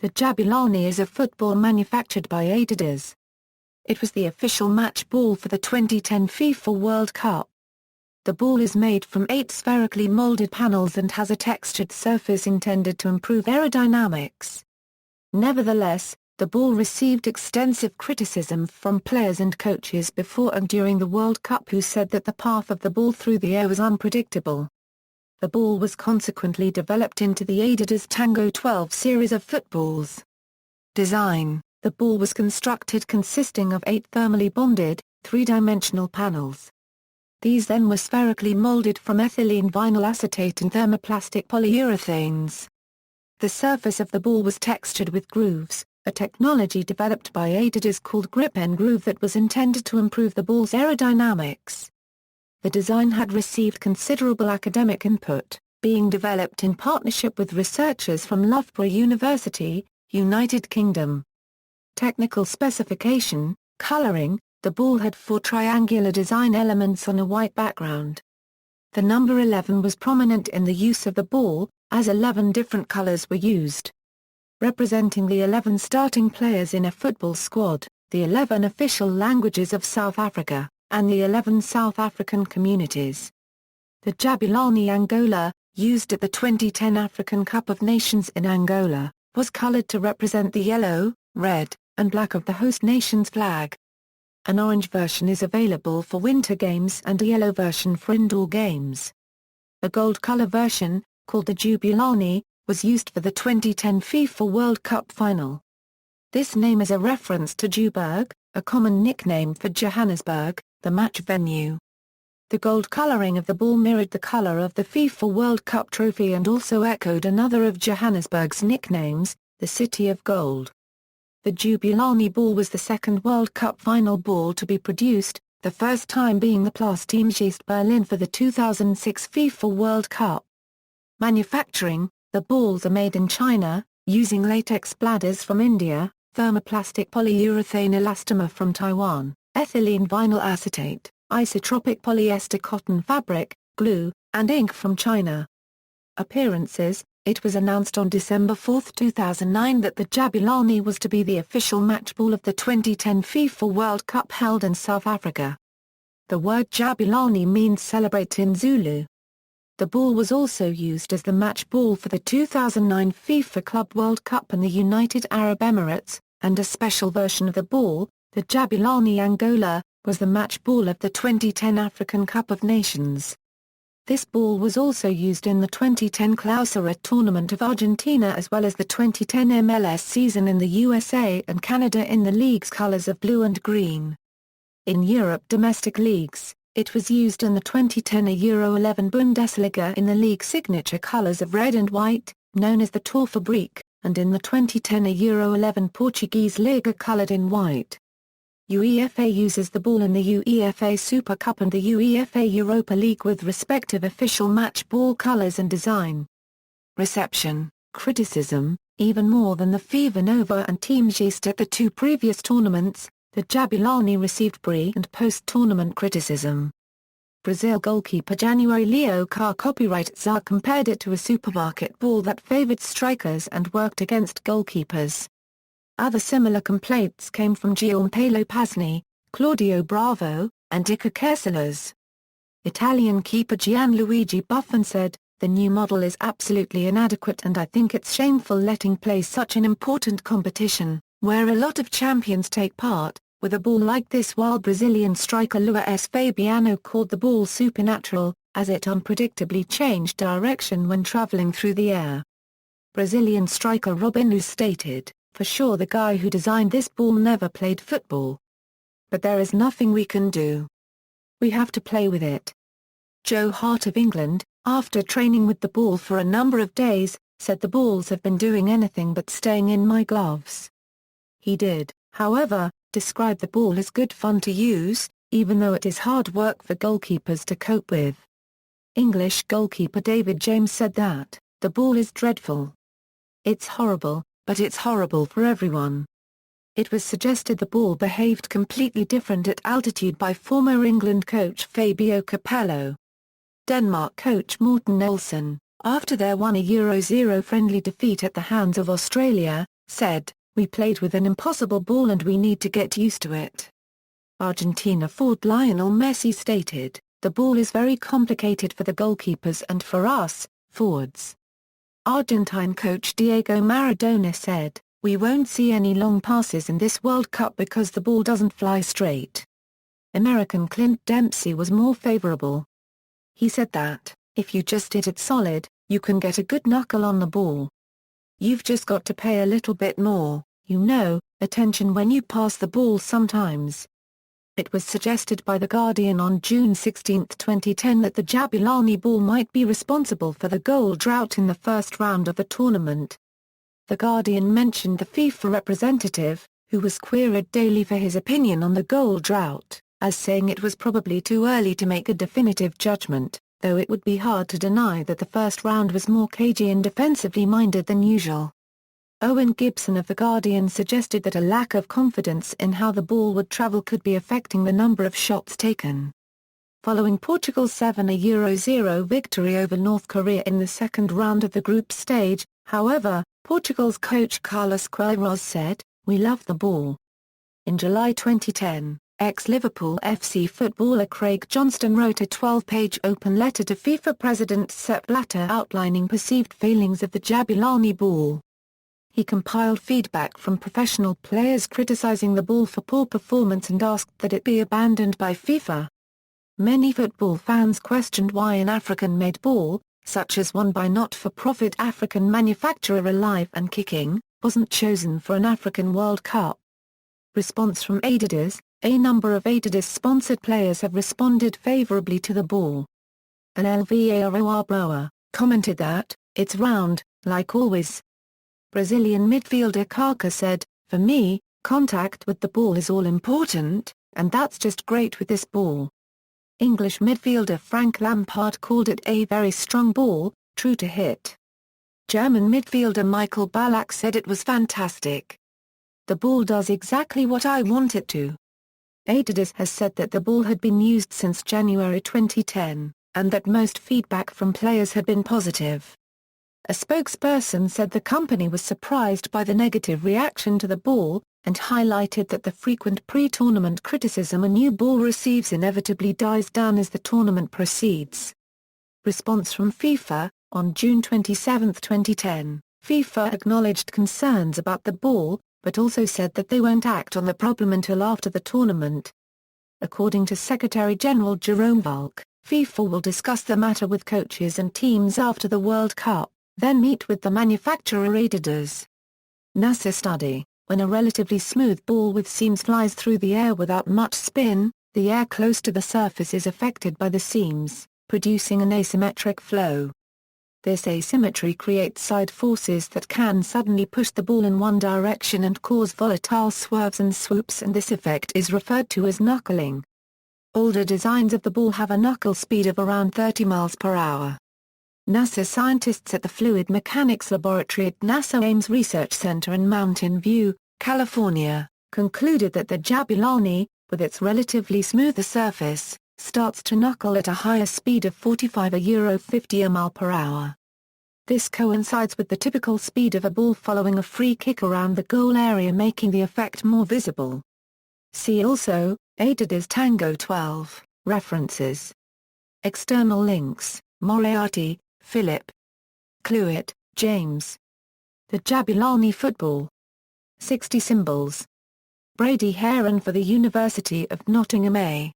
The Jabulani is a football manufactured by Adidas. It was the official match ball for the 2010 FIFA World Cup. The ball is made from 8 spherically molded panels and has a textured surface intended to improve aerodynamics. Nevertheless, the ball received extensive criticism from players and coaches before and during the World Cup who said that the path of the ball through the air was unpredictable. The ball was consequently developed into the Adidas Tango 12 series of footballs. Design: the ball was constructed consisting of 8 thermally bonded, three-dimensional panels. These then were spherically molded from ethylene vinyl acetate and thermoplastic polyurethanes. The surface of the ball was textured with grooves, a technology developed by Adidas called grip and groove that was intended to improve the ball's aerodynamics. The design had received considerable academic input, being developed in partnership with researchers from Loughborough University, United Kingdom. Technical specification: coloring: the ball had 4 triangular design elements on a white background. The number 11 was prominent in the use of the ball, as 11 different colors were used. Representing the 11 starting players in a football squad, the 11 official languages of South Africa, and the 11 South African communities. The Jabulani Angola, used at the 2010 African Cup of Nations in Angola, was colored to represent the yellow, red, and black of the host nation's flag. An orange version is available for winter games and a yellow version for indoor games. A gold color version, called the Jabulani, was used for the 2010 FIFA World Cup final. This name is a reference to Joburg, a common nickname for Johannesburg, the match venue. The gold coloring of the ball mirrored the color of the FIFA World Cup trophy and also echoed another of Johannesburg's nicknames, the City of Gold. The Jabulani ball was the second World Cup final ball to be produced, the first time being the Plastikmeister Berlin for the 2006 FIFA World Cup. Manufacturing: the balls are made in China, using latex bladders from India, thermoplastic polyurethane elastomer from Taiwan, ethylene vinyl acetate, isotropic polyester cotton fabric, glue, and ink from China. Appearances: it was announced on December 4, 2009 that the Jabulani was to be the official match ball of the 2010 FIFA World Cup held in South Africa. The word Jabulani means celebrate in Zulu. The ball was also used as the match ball for the 2009 FIFA Club World Cup in the United Arab Emirates, and a special version of the ball, the Jabulani Angola, was the match ball of the 2010 African Cup of Nations. This ball was also used in the 2010 Clausura tournament of Argentina as well as the 2010 MLS season in the USA and Canada in the league's colors of blue and green. In Europe domestic leagues, it was used in the 2010 Euro 11 Bundesliga in the league signature colors of red and white, known as the Tour Fabrique, and in the 2010 Euro 11 Portuguese Liga colored in white. UEFA uses the ball in the UEFA Super Cup and the UEFA Europa League with respective official match ball colors and design. Reception: criticism: even more than the FIFA Nova and Team Gist at the 2 previous tournaments, the Jabulani received pre- and post-tournament criticism. Brazil goalkeeper January Leo Carr copyright Czar compared it to a supermarket ball that favored strikers and worked against goalkeepers. Other similar complaints came from Gianpaolo Pasni, Claudio Bravo, and Iker Casillas. Italian keeper Gianluigi Buffon said, "The new model is absolutely inadequate and I think it's shameful letting play such an important competition, where a lot of champions take part, with a ball like this," while Brazilian striker Luis Fabiano called the ball supernatural, as it unpredictably changed direction when traveling through the air. Brazilian striker Robinho stated, "For sure the guy who designed this ball never played football. But there is nothing we can do. We have to play with it." Joe Hart of England, after training with the ball for a number of days, said the balls have been doing anything but staying in my gloves. He did, however, describe the ball as good fun to use, even though it is hard work for goalkeepers to cope with. English goalkeeper David James said that, "The ball is dreadful. It's horrible, but it's horrible for everyone." It was suggested the ball behaved completely different at altitude by former England coach Fabio Capello. Denmark coach Morten Olsen, after their 1-0 friendly defeat at the hands of Australia, said, "We played with an impossible ball and we need to get used to it." Argentina forward Lionel Messi stated, "The ball is very complicated for the goalkeepers and for us, forwards." Argentine coach Diego Maradona said, "We won't see any long passes in this World Cup because the ball doesn't fly straight." American Clint Dempsey was more favorable. He said that, "If you just hit it solid, you can get a good knuckle on the ball. You've just got to pay a little bit more, attention when you pass the ball sometimes." It was suggested by The Guardian on June 16, 2010 that the Jabulani ball might be responsible for the goal drought in the first round of the tournament. The Guardian mentioned the FIFA representative, who was queried daily for his opinion on the goal drought, as saying it was probably too early to make a definitive judgment, though it would be hard to deny that the first round was more cagey and defensively minded than usual. Owen Gibson of The Guardian suggested that a lack of confidence in how the ball would travel could be affecting the number of shots taken. Following Portugal's 7-0 victory over North Korea in the second round of the group stage, however, Portugal's coach Carlos Queiroz said, "We love the ball." In July 2010, ex-Liverpool FC footballer Craig Johnston wrote a 12-page open letter to FIFA President Sepp Blatter outlining perceived failings of the Jabulani ball. He compiled feedback from professional players criticizing the ball for poor performance and asked that it be abandoned by FIFA. Many football fans questioned why an African-made ball, such as one by not-for-profit African manufacturer Alive and Kicking, wasn't chosen for an African World Cup. Response from Adidas: A number of Adidas-sponsored players have responded favorably to the ball. Alvaro Broa commented that, "It's round, like always." Brazilian midfielder Kaká said, "For me, contact with the ball is all important, and that's just great with this ball." English midfielder Frank Lampard called it a very strong ball, true to hit. German midfielder Michael Ballack said it was fantastic. "The ball does exactly what I want it to." Adidas has said that the ball had been used since January 2010, and that most feedback from players had been positive. A spokesperson said the company was surprised by the negative reaction to the ball, and highlighted that the frequent pre-tournament criticism a new ball receives inevitably dies down as the tournament proceeds. Response from FIFA: On June 27, 2010, FIFA acknowledged concerns about the ball, but also said that they won't act on the problem until after the tournament. According to Secretary-General Jerome Valcke, FIFA will discuss the matter with coaches and teams after the World Cup, then meet with the manufacturer Adidas. NASA study: When a relatively smooth ball with seams flies through the air without much spin, the air close to the surface is affected by the seams, producing an asymmetric flow. This asymmetry creates side forces that can suddenly push the ball in one direction and cause volatile swerves and swoops, and this effect is referred to as knuckling. Older designs of the ball have a knuckle speed of around 30 miles per hour. NASA scientists at the Fluid Mechanics Laboratory at NASA Ames Research Center in Mountain View, California, concluded that the Jabulani, with its relatively smoother surface, starts to knuckle at a higher speed of 45-50 mph per hour. This coincides with the typical speed of a ball following a free kick around the goal area, making the effect more visible. See also, Adidas Tango 12, references. External links: Moriarty, Philip. Cluett, James. The Jabulani Football. 60 Symbols. Brady Heron for the University of Nottingham A.